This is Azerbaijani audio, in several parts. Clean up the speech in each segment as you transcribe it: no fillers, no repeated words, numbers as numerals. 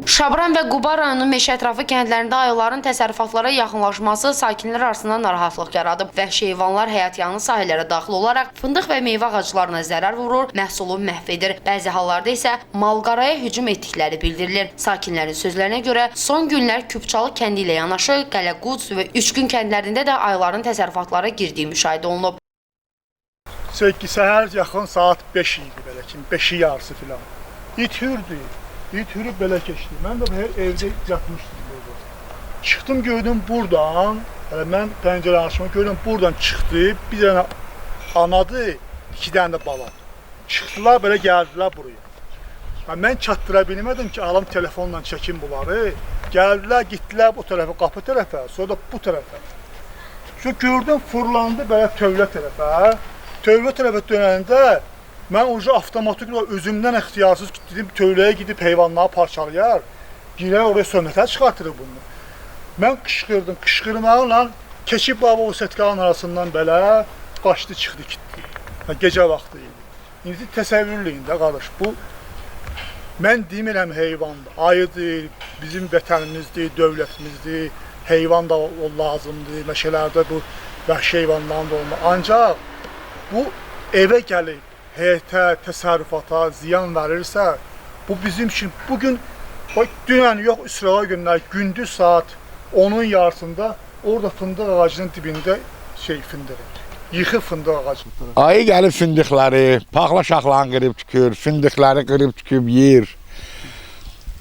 Şabran və Quba rayonunun meşə ətrafı kəndlərində ayıların təsərrüfatlara yaxınlaşması sakinlər arasında narahatlıq yaradıb. Vəhşi heyvanlar həyatyanı sahələrə daxil olaraq fındıq və meyvə ağaclarına zərər vurur, məhsulu məhv edir. Bəzi hallarda isə malqaraya hücum etdikləri bildirilir. Sakinlərin sözlərinə görə son günlər Küpçalı kəndi ilə yanaşı Qələquc və Üçgün kəndlərində də ayıların təsərrüfatlara girdiyi müşahidə olunub. Səhər yaxın saat 5 idi belə ki, 5-i yarısı filan. İt hürüb belə keçdi. Mən də evdə yatmışdım burada. Çıxdım gördüm buradan, mən pəncərə açma gördüm buradan çıxdı, bir dənə anadı, 2 dənə də bala. Çıxdılar belə gəldilər buraya. Mən çatdıra bilmədim ki, alım telefonla çəkim bunları. Gəldilər, gitdilər bu tərəfə, qapı tərəfə, sonra da bu tərəfə. Sonra gördüm fırlandı belə tövlə tərəfə. Tövlə tərəfə dönəndə mən ucu avtomatik özümdən ixtiyarsız dedim, tövləyə gidib heyvanları parçalayar, girər oraya sönətə çıxartırıq bunu. Mən qışqırdım, qışqırmaqla keçib baba o setkanın arasından belə qaçdı, çıxdı, getdi. Gecə vaxtı idi. İndi təsəvvürləyin də qardaş, bu mən demirəm heyvandır, ayıdır, bizim vətənimizdir, dövlətimizdir, heyvan da lazımdır, meşələrdə bu vəhşi heyvanların da olmalı. Ancaq bu evə gəlib, həyətə, təsərrüfata ziyan verirsə, bu bizim üçün bugün, dünən yox, İsrail günlər, gündüz saat 10'un yarısında orada fındıq ağacının dibində yıxı fındıq ağacı. Ayı gəlib fındıqları, paxla şaxlanı qırıb tükür, fındıqları qırıb tüküb yiyir.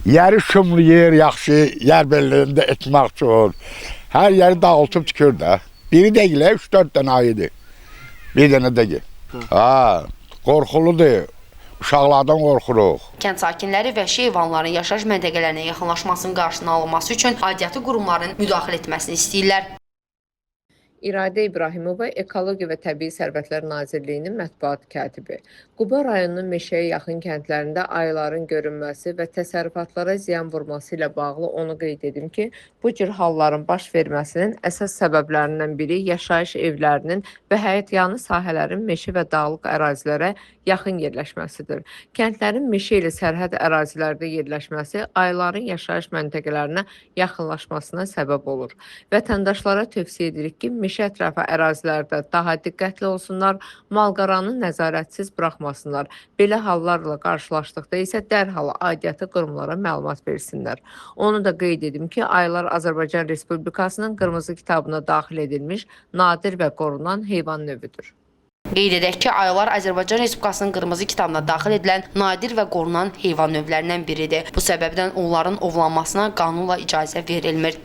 Yeri şumluyur, yaxşı, yer bellərində etmək üçün. Hər yeri dağıltıb tükür də. Biri deyil, 3-4 dənə ayıdır. Bir dənə deyil. Qorxuludur, uşaqlardan qorxuruq. Kənd sakinləri vəhşi heyvanların yaşayış məntəqələrinə yaxınlaşmasının qarşısının alınması üçün aidiyyatı qurumların müdaxilə etməsini istəyirlər. İradə İbrahimova Ekologiya və Təbii Sərvətlər Nazirliyinin mətbuat katibi. Quba rayonunun meşəyə yaxın kəndlərində ayıların görünməsi və təsərrüfatlara ziyan vurması ilə bağlı onu qeyd edim ki, bu cür halların baş verməsinin əsas səbəblərindən biri yaşayış evlərinin və həyətyanı sahələrin meşə və dağlıq ərazilərə yaxın yerləşməsidir. Kəndlərin meşə ilə sərhəd ərazilərdə yerləşməsi ayıların yaşayış məntəqələrinə yaxınlaşmasına səbəb olur. Vətəndaşlara tövsiyə edirik ki, meşə ətrafı ərazilərdə daha diqqətli olsunlar, malqaranı nəzarətsiz buraxmasınlar. Belə hallarla qarşılaşdıqda isə dərhal aidiyyatı qurumlara məlumat versinlər. Onu da qeyd edim ki, ayılar Azərbaycan Respublikasının qırmızı kitabına daxil edilmiş nadir və qorunan heyvan növüdür. Qeyd edək ki, ayılar Azərbaycan Respublikasının qırmızı kitabına daxil edilən nadir və qorunan heyvan növlərindən biridir. Bu səbəbdən onların ovlanmasına qanunla icazə verilmir.